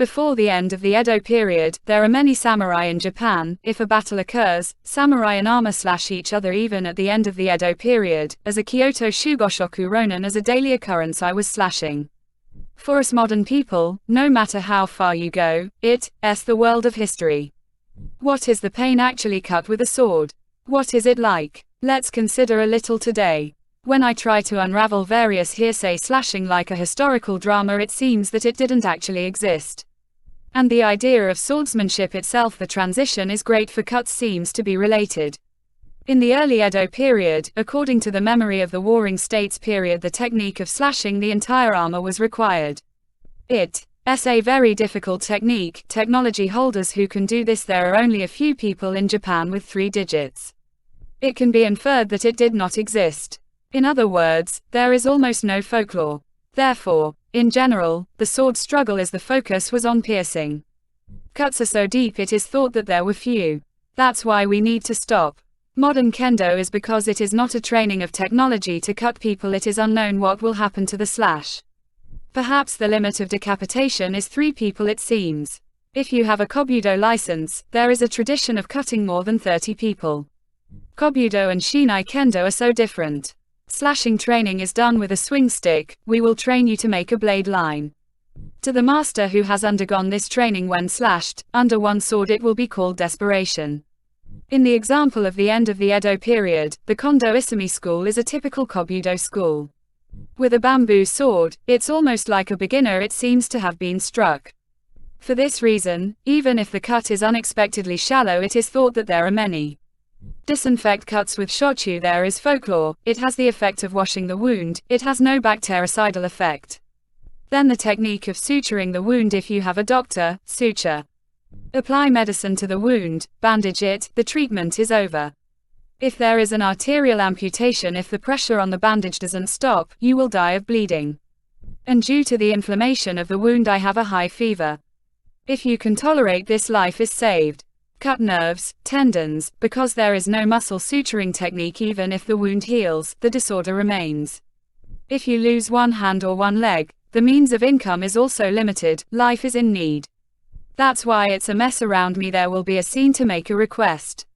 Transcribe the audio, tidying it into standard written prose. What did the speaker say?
Before the end of the Edo period, there are many samurai in Japan. If a battle occurs, samurai and armor slash each other. Even at the end of the Edo period, as a Kyoto Shugoshoku Ronin, as a daily occurrence I was slashing. For us modern people, no matter how far you go, it's the world of history. What is the pain actually cut with a sword? What is it like? Let's consider a little today. When I try to unravel various hearsay slashing like a historical drama, it seems that it didn't actually exist. And the idea of swordsmanship itself, the transition is great for cuts, seems to be related. In the early Edo period, according to the memory of the Warring States period, the technique of slashing the entire armor was required. It's a very difficult technique. Technology holders who can do this, there are only a few people in Japan with 3 digits. It can be inferred that it did not exist. In other words, there is almost no folklore. Therefore, in general, the sword struggle is the focus was on piercing. Cuts are so deep it is thought that there were few. That's why we need to stop. Modern kendo is because it is not a training of technology to cut people, it is unknown what will happen to the slash. Perhaps the limit of decapitation is 3 people, it seems. If you have a kobudo license, there is a tradition of cutting more than 30 people. Kobudo and Shinai kendo are so different. Slashing training is done with a swing stick. We will train you to make a blade line. To the master who has undergone this training when slashed, under one sword, it will be called desperation. In the example of the end of the Edo period, the Kondo Isumi school is a typical kobudo school. With a bamboo sword, it's almost like a beginner, it seems to have been struck. For this reason, even if the cut is unexpectedly shallow, it is thought that there are many. Disinfect cuts with shochu. There is folklore. It has the effect of washing the wound. It has no bactericidal effect. Then the technique of suturing the wound. If you have a doctor, suture. Apply medicine to the wound, bandage it, the treatment is over. If there is an arterial amputation, if the pressure on the bandage doesn't stop, you will die of bleeding. And due to the inflammation of the wound, I have a high fever. If you can tolerate this, life is saved. Cut nerves, tendons, because there is no muscle suturing technique. Even if the wound heals, the disorder remains. If you lose one hand or one leg, the means of income is also limited, life is in need. That's why it's a mess around me. There will be a scene to make a request.